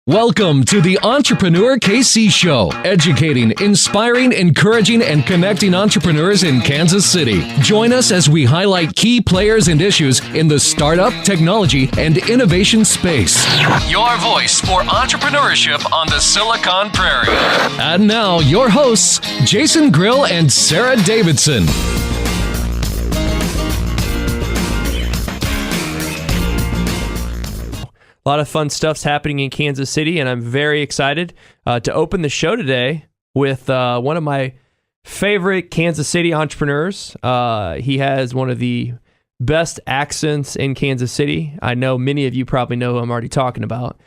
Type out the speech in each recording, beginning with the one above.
Welcome to the Entrepreneur KC Show, educating, inspiring, encouraging, and connecting entrepreneurs in Kansas City. Join us as we highlight key players and issues in the startup, technology, and innovation space. Your voice for entrepreneurship on the Silicon Prairie. And now, your hosts, Jason Grill and Sarah Davidson. A lot of fun stuff's happening in Kansas City, and I'm very excited to open the show today with one of my favorite Kansas City entrepreneurs. He has one of the best accents in Kansas City. I know many of you probably know who I'm already talking about.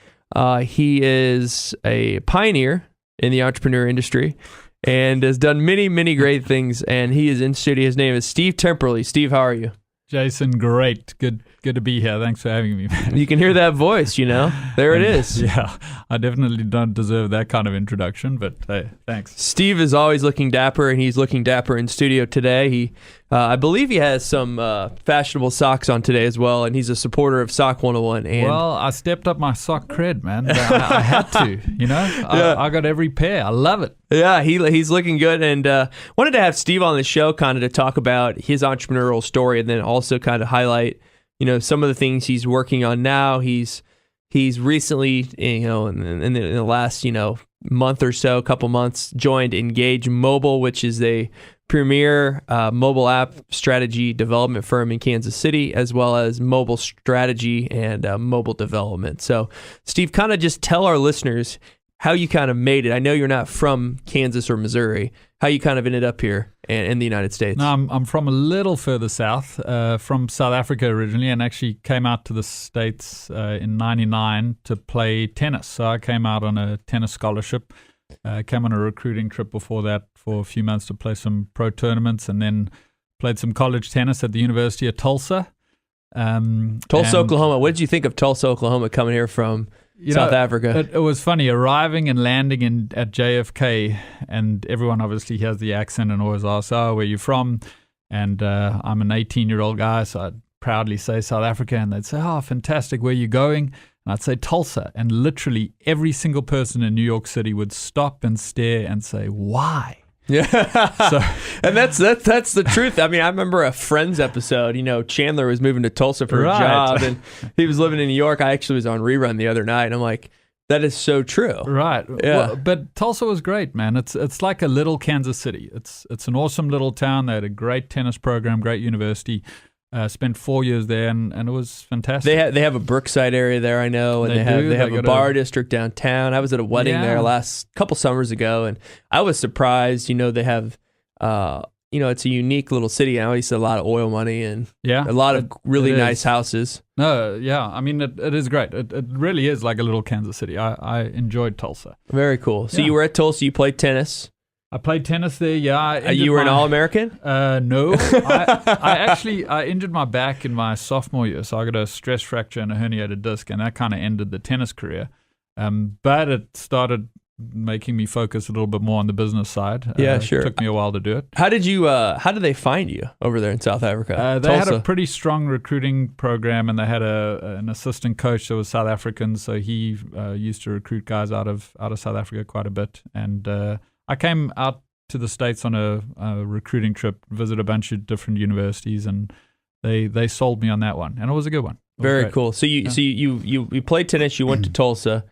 He is a pioneer in the entrepreneur industry and has done many, many great things, and he is in studio. His name is Steve Timperley. Steve, how are you? Jason, great. Good to be here. Thanks for having me, man. You can hear that voice, you know? There it is. Yeah, I definitely don't deserve that kind of introduction, but hey, thanks. Steve is always looking dapper, and he's looking dapper in studio today. I believe he has some fashionable socks on today as well, and he's a supporter of Sock 101. And well, I stepped up my sock cred, man. I had to, you know? Yeah. I got every pair. I love it. Yeah, he's looking good, and wanted to have Steve on the show kind of to talk about his entrepreneurial story, and then also kind of highlight, you know, some of the things he's working on now. He's recently, you know, in the last, you know, month or so, couple months, joined Engage Mobile, which is a premier mobile app strategy development firm in Kansas City, as well as mobile strategy and mobile development. So, Steve, kind of just tell our listeners how you kind of made it. I know you're not from Kansas or Missouri. How you kind of ended up here in the United States? No, I'm from a little further south, from South Africa originally, and actually came out to the States in '99 to play tennis. So I came out on a tennis scholarship, came on a recruiting trip before that for a few months to play some pro tournaments, and then played some college tennis at the University of Tulsa. Tulsa, Oklahoma. What did you think of Tulsa, Oklahoma, coming here from South Africa? It was funny arriving and landing at JFK, and everyone obviously has the accent and always asks, "Oh, where you from?" And I'm an 18-year-old guy, so I'd proudly say South Africa, and they'd say, "Oh, fantastic, where are you going?" And I'd say Tulsa, and literally every single person in New York City would stop and stare and say, "Why?" Yeah, and that's the truth. I mean, I remember a Friends episode. You know, Chandler was moving to Tulsa for a job, and he was living in New York. I actually was on rerun the other night, and I'm like, that is so true. Right. Yeah. Well, but Tulsa was great, man. It's like a little Kansas City. It's an awesome little town. They had a great tennis program, great university. Spent 4 years there, and it was fantastic. They have a Brookside area there, I know, and they have a bar district downtown. I was at a wedding there last couple summers ago, and I was surprised. You know, they have, you know, it's a unique little city. I always see a lot of oil money and a lot of really nice houses. No, yeah, I mean, it is great. It really is like a little Kansas City. I enjoyed Tulsa. Very cool. So you were at Tulsa, you played tennis. I played tennis there, yeah. You were an All-American? No. I injured my back in my sophomore year, so I got a stress fracture and a herniated disc, and that kind of ended the tennis career. But it started making me focus a little bit more on the business side. Yeah, sure. It took me a while to do it. How did they find you over there in South Africa? They had a pretty strong recruiting program, and they had an assistant coach that was South African, so he used to recruit guys out of South Africa quite a bit, and I came out to the States on a recruiting trip, visited a bunch of different universities, and they sold me on that one, and it was a good one. Very cool. So you played tennis. You went to Tulsa.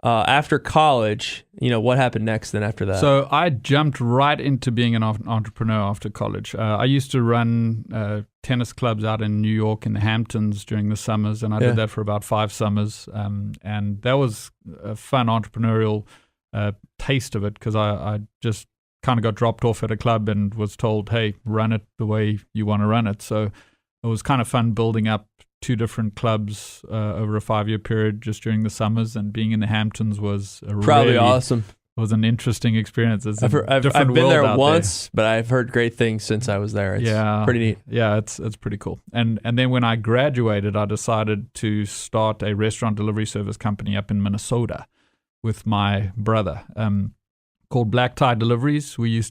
After college, you know, what happened next then after that? So I jumped right into being an entrepreneur after college. I used to run tennis clubs out in New York in the Hamptons during the summers, and I did that for about 5 summers, and that was a fun entrepreneurial taste of it, because I just kind of got dropped off at a club and was told, hey, run it the way you want to run it. So it was kind of fun building up 2 different clubs over a 5-year period just during the summers, and being in the Hamptons was probably awesome. It was an interesting experience. I've been there once, but I've heard great things since I was there. It's pretty neat. Yeah, it's pretty cool. And then when I graduated, I decided to start a restaurant delivery service company up in Minnesota with my brother, called Black Tie Deliveries. We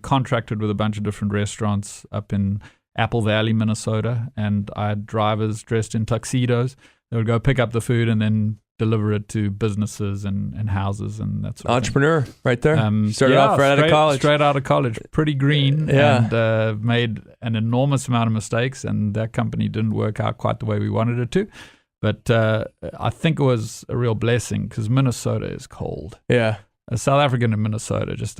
contracted with a bunch of different restaurants up in Apple Valley, Minnesota, and I had drivers dressed in tuxedos. They would go pick up the food and then deliver it to businesses and houses and that sort of Entrepreneur, right there. Started yeah, off right out of college. Straight out of college, pretty green, and made an enormous amount of mistakes, and that company didn't work out quite the way we wanted it to. But I think it was a real blessing because Minnesota is cold. Yeah. South Africa in Minnesota just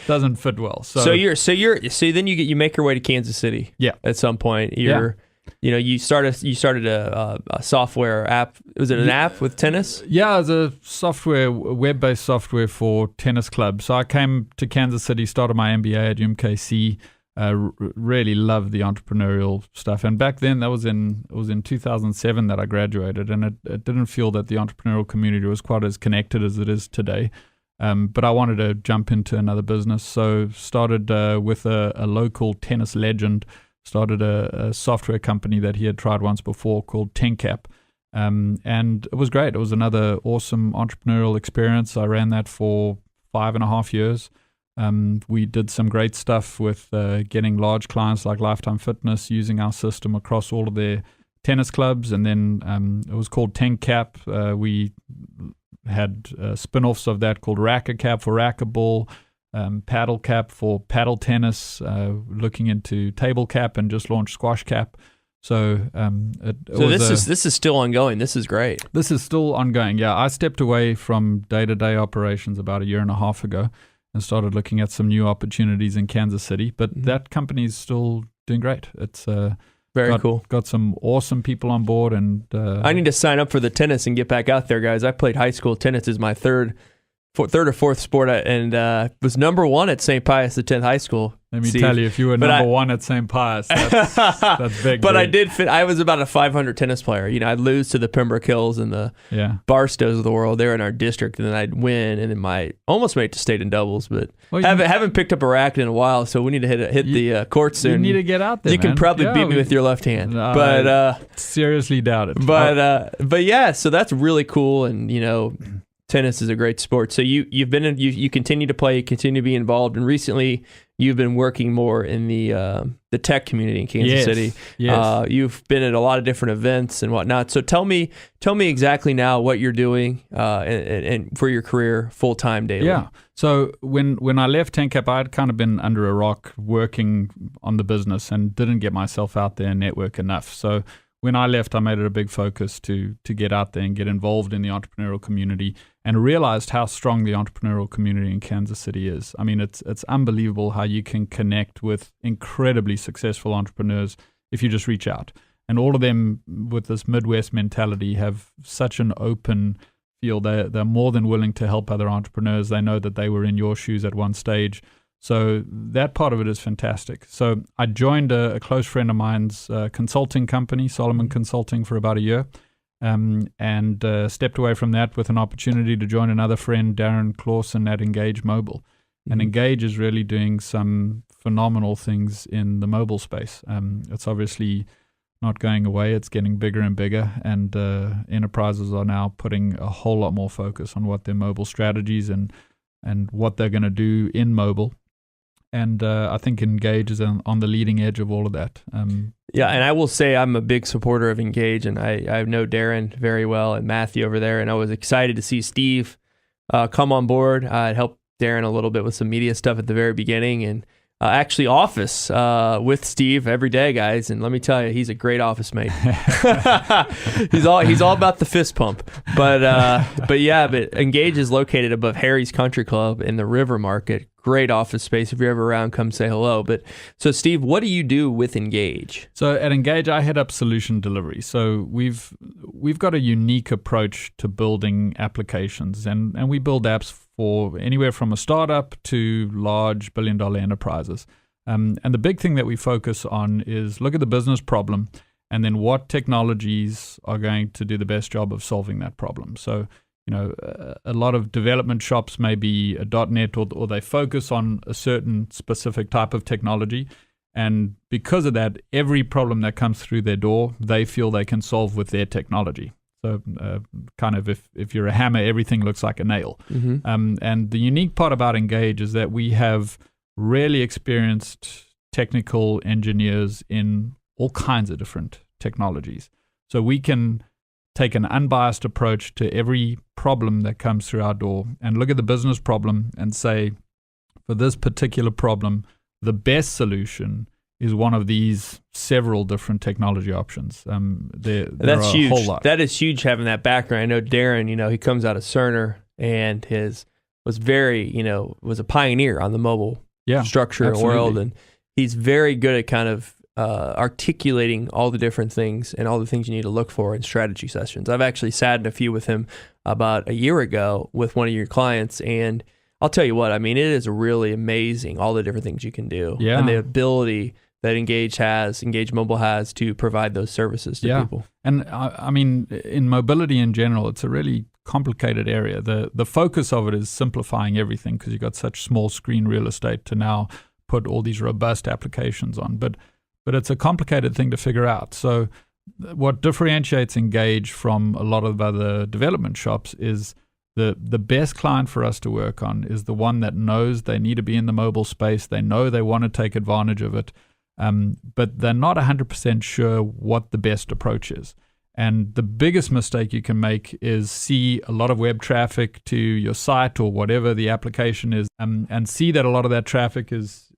doesn't fit well. So then you make your way to Kansas City. Yeah. At some point, you started a software app. Was it an app with tennis? Yeah, it was a web-based software for tennis clubs. So I came to Kansas City, started my MBA at UMKC. Really loved the entrepreneurial stuff, and back then it was in 2007 that I graduated, and it didn't feel that the entrepreneurial community was quite as connected as it is today. But I wanted to jump into another business, so started with a local tennis legend. Started a software company that he had tried once before called TenCap, and it was great. It was another awesome entrepreneurial experience. I ran that for 5.5 years. We did some great stuff with getting large clients like Lifetime Fitness using our system across all of their tennis clubs, and then it was called TenCap. We had spin-offs of that called Racquetcap for racquetball, Paddle Cap for paddle tennis, looking into Table Cap, and just launched Squash Cap. So this is still ongoing. This is great. This is still ongoing. Yeah, I stepped away from day-to-day operations about 1.5 years ago and started looking at some new opportunities in Kansas City. But that company is still doing great. It's very cool. Got some awesome people on board, and I need to sign up for the tennis and get back out there, guys. I played high school tennis as my third or fourth sport, and was number 1 at St. Pius X High School. Let me tell you, if you were number 1 at St. Pius, that's big. But I did fit. I was about a 500 tennis player. I'd lose to the Pembroke Hills and the Barstows of the world. They're in our district, and then I'd win, and then almost made it to state in doubles, but haven't picked up a racket in a while. So we need to hit the court soon. You need to get out there. You can probably beat me with your left hand, but I seriously doubt it. But yeah, so that's really cool, and tennis is a great sport. So you continue to play, you continue to be involved, and recently you've been working more in the tech community in Kansas City. Yes. You've been at a lot of different events and whatnot. So tell me exactly now what you're doing and for your career full time daily. Yeah. So when I left TenCap, I had kind of been under a rock working on the business and didn't get myself out there and network enough. So when I left, I made it a big focus to get out there and get involved in the entrepreneurial community, and realized how strong the entrepreneurial community in Kansas City is. I mean, it's unbelievable how you can connect with incredibly successful entrepreneurs if you just reach out. And all of them with this Midwest mentality have such an open feel. They're more than willing to help other entrepreneurs. They know that they were in your shoes at one stage. So that part of it is fantastic. So I joined a close friend of mine's consulting company, Solomon Consulting, for about a year, and stepped away from that with an opportunity to join another friend, Darren Clausen, at Engage Mobile. And Engage is really doing some phenomenal things in the mobile space. It's obviously not going away. It's getting bigger and bigger, and enterprises are now putting a whole lot more focus on what their mobile strategies and what they're going to do in mobile. And I think Engage is on the leading edge of all of that. Yeah, and I will say I'm a big supporter of Engage, and I know Darren very well and Matthew over there, and I was excited to see Steve come on board. I helped Darren a little bit with some media stuff at the very beginning, and actually office with Steve every day, guys. And let me tell you, he's a great office mate. he's all about the fist pump. But Engage is located above Harry's Country Club in the River Market. Great office space. If you're ever around, come say hello. But so, Steve, what do you do with Engage? So at Engage, I head up solution delivery. So we've got a unique approach to building applications, and we build apps for anywhere from a startup to large billion-dollar enterprises. And the big thing that we focus on is look at the business problem, and then what technologies are going to do the best job of solving that problem. So a lot of development shops may be a .NET or they focus on a certain specific type of technology. And because of that, every problem that comes through their door, they feel they can solve with their technology. So kind of if you're a hammer, everything looks like a nail. Mm-hmm. And the unique part about Engage is that we have really experienced technical engineers in all kinds of different technologies. So we can take an unbiased approach to every problem that comes through our door and look at the business problem and say, for this particular problem, the best solution is one of these several different technology options. That's huge. Whole lot. That is huge having that background. I know Darren, he comes out of Cerner and was a pioneer on the mobile structure absolutely. world, and he's very good at kind of articulating all the different things and all the things you need to look for in strategy sessions. I've actually sat in a few with him about a year ago with one of your clients, and I'll tell you what, I mean, it is really amazing all the different things you can do and the ability that Engage Mobile has to provide those services to people. And I mean, in mobility in general, it's a really complicated area. The focus of it is simplifying everything because you've got such small screen real estate to now put all these robust applications on. But it's a complicated thing to figure out. So what differentiates Engage from a lot of other development shops is the best client for us to work on is the one that knows they need to be in the mobile space. They know they want to take advantage of it. But they're not 100% sure what the best approach is. And the biggest mistake you can make is see a lot of web traffic to your site or whatever the application is, and see that a lot of that traffic is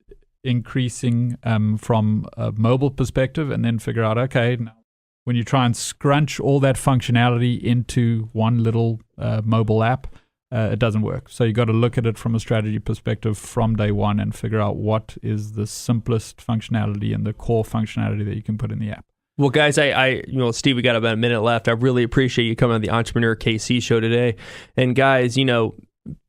increasing from a mobile perspective, and then figure out, okay, now when you try and scrunch all that functionality into one little mobile app, it doesn't work. So you got to look at it from a strategy perspective from day one and figure out what is the simplest functionality and the core functionality that you can put in the app. Well, guys, Steve, we got about a minute left. I really appreciate you coming on the Entrepreneur KC show today. And guys,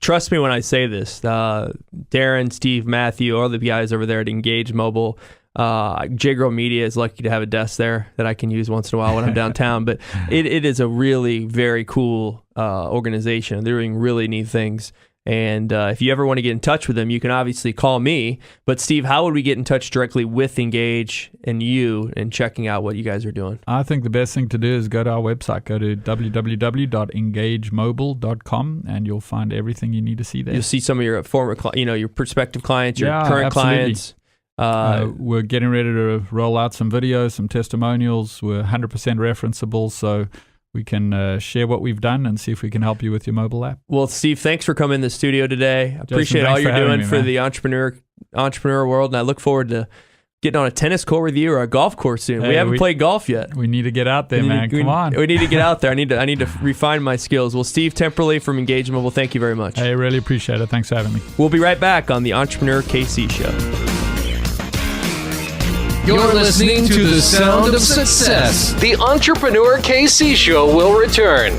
trust me when I say this. Darren, Steve, Matthew, all the guys over there at Engage Mobile. J-Grow Media is lucky to have a desk there that I can use once in a while when I'm downtown. But it is a really very cool organization. They're doing really neat things. And if you ever want to get in touch with them, you can obviously call me. But Steve, how would we get in touch directly with Engage and you and checking out what you guys are doing? I think the best thing to do is go to our website. Go to www.engagemobile.com and you'll find everything you need to see there. You'll see some of your former, your prospective clients, your current clients. We're getting ready to roll out some videos, some testimonials. We're 100% referenceable, so we can share what we've done and see if we can help you with your mobile app. Well, Steve, thanks for coming in the studio today. I appreciate all you're doing for the entrepreneur world, and I look forward to getting on a tennis court with you or a golf course soon. Hey, we haven't played golf yet. We need to get out there, man. Come on. We need to get out there. I need to refine my skills. Well, Steve Timperley from Engage Mobile, thank you very much. I really appreciate it. Thanks for having me. We'll be right back on the Entrepreneur KC Show. You're listening to the sound of success. The Entrepreneur KC Show will return.